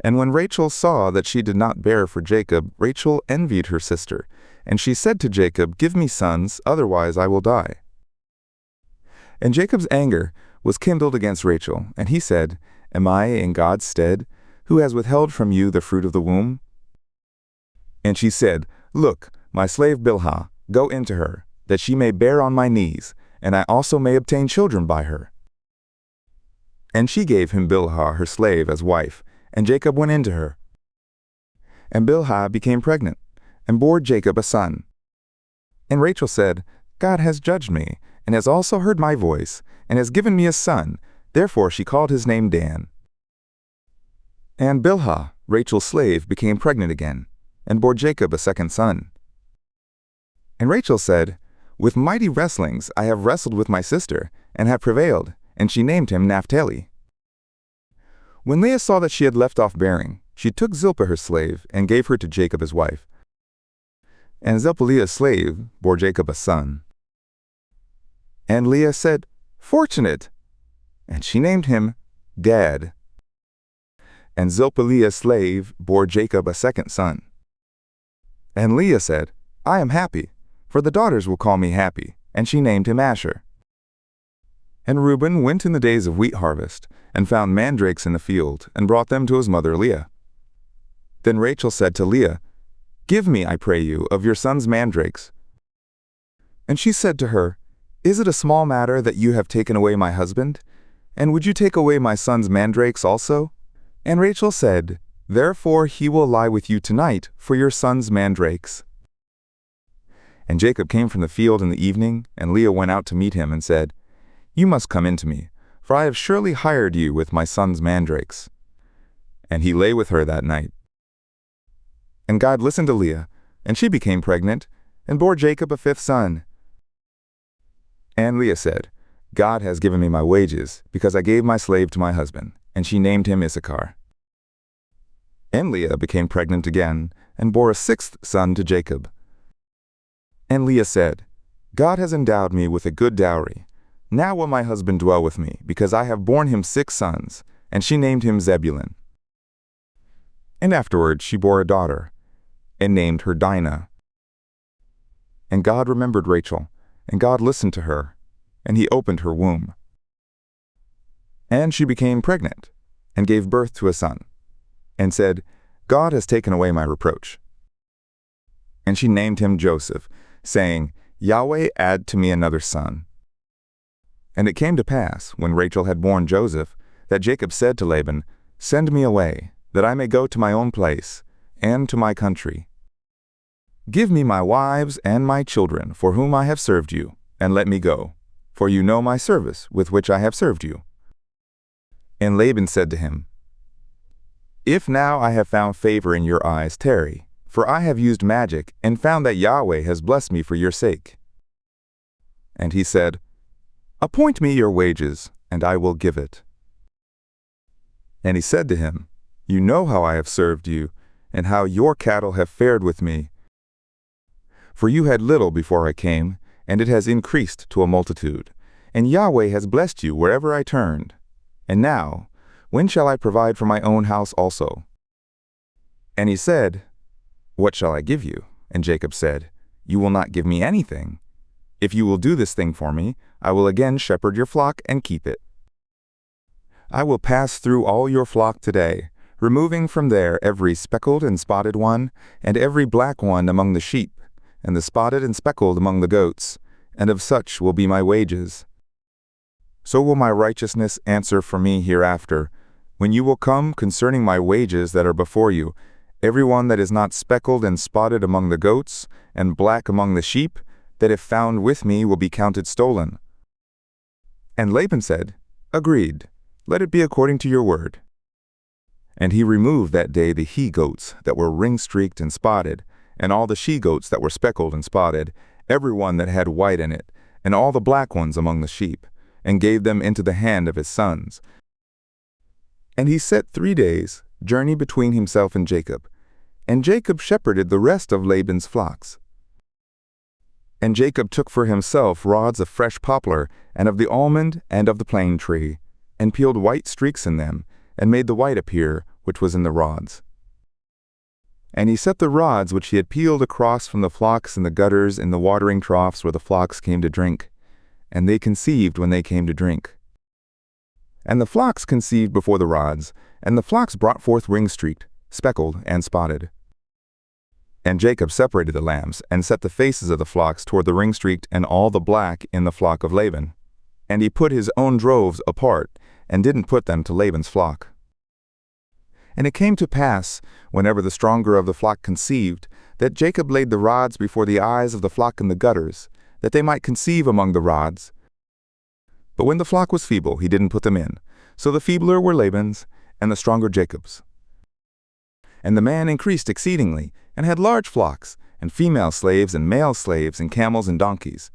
And when Rachel saw that she did not bear for Jacob, Rachel envied her sister, and she said to Jacob, "Give me sons, otherwise I will die." And Jacob's anger was kindled against Rachel, and he said, "Am I in God's stead, who has withheld from you the fruit of the womb?" And she said, "Look, my slave Bilhah, go into her, that she may bear on my knees, and I also may obtain children by her." And she gave him Bilhah her slave as wife, and Jacob went into her. And Bilhah became pregnant, and bore Jacob a son. And Rachel said, "God has judged me, and has also heard my voice, and has given me a son." Therefore she called his name Dan. And Bilhah, Rachel's slave, became pregnant again, and bore Jacob a second son. And Rachel said, "With mighty wrestlings I have wrestled with my sister, and have prevailed," and she named him Naphtali. When Leah saw that she had left off bearing, she took Zilpah her slave, and gave her to Jacob his wife. And Zilpah Leah's slave bore Jacob a son. And Leah said, "Fortunate!" And she named him Gad. And Zilpah Leah's slave bore Jacob a second son. And Leah said, "I am happy, for the daughters will call me happy," and she named him Asher. And Reuben went in the days of wheat harvest, and found mandrakes in the field, and brought them to his mother Leah. Then Rachel said to Leah, "Give me, I pray you, of your son's mandrakes." And she said to her, "Is it a small matter that you have taken away my husband? And would you take away my son's mandrakes also?" And Rachel said, "Therefore he will lie with you tonight for your son's mandrakes." And Jacob came from the field in the evening, and Leah went out to meet him and said, "You must come in to me, for I have surely hired you with my son's mandrakes." And he lay with her that night. And God listened to Leah, and she became pregnant, and bore Jacob a fifth son. And Leah said, "God has given me my wages, because I gave my slave to my husband," and she named him Issachar. And Leah became pregnant again, and bore a sixth son to Jacob. And Leah said, "God has endowed me with a good dowry. Now will my husband dwell with me, because I have borne him 6 sons," and she named him Zebulun. And afterward she bore a daughter, and named her Dinah. And God remembered Rachel, and God listened to her, and he opened her womb. And she became pregnant, and gave birth to a son, and said, "God has taken away my reproach." And she named him Joseph, saying, "Yahweh add to me another son." And it came to pass, when Rachel had borne Joseph, that Jacob said to Laban, "Send me away, that I may go to my own place, and to my country. Give me my wives and my children, for whom I have served you, and let me go, for you know my service with which I have served you." And Laban said to him, "If now I have found favor in your eyes, tarry, for I have used magic, and found that Yahweh has blessed me for your sake." And he said, "Appoint me your wages, and I will give it." And he said to him, "You know how I have served you, and how your cattle have fared with me. For you had little before I came, and it has increased to a multitude, and Yahweh has blessed you wherever I turned. And now, when shall I provide for my own house also?" And he said, "What shall I give you?" And Jacob said, "You will not give me anything. If you will do this thing for me, I will again shepherd your flock and keep it. I will pass through all your flock today, removing from there every speckled and spotted one, and every black one among the sheep, and the spotted and speckled among the goats, and of such will be my wages. So will my righteousness answer for me hereafter, when you will come concerning my wages that are before you, every one that is not speckled and spotted among the goats, and black among the sheep, that if found with me will be counted stolen." And Laban said, "Agreed, let it be according to your word." And he removed that day the he-goats that were ring-streaked and spotted, and all the she-goats that were speckled and spotted, every one that had white in it, and all the black ones among the sheep, and gave them into the hand of his sons. And he set 3 days' journey between himself and Jacob, and Jacob shepherded the rest of Laban's flocks. And Jacob took for himself rods of fresh poplar, and of the almond, and of the plane tree, and peeled white streaks in them, and made the white appear which was in the rods. And he set the rods which he had peeled across from the flocks in the gutters in the watering troughs where the flocks came to drink, and they conceived when they came to drink. And the flocks conceived before the rods, and the flocks brought forth ring-streaked, speckled, and spotted. And Jacob separated the lambs, and set the faces of the flocks toward the ring-streaked and all the black in the flock of Laban. And he put his own droves apart, and didn't put them to Laban's flock. And it came to pass, whenever the stronger of the flock conceived, that Jacob laid the rods before the eyes of the flock in the gutters, that they might conceive among the rods. But when the flock was feeble, he didn't put them in. So the feebler were Laban's, and the stronger Jacob's. And the man increased exceedingly, and had large flocks, and female slaves and male slaves, and camels and donkeys.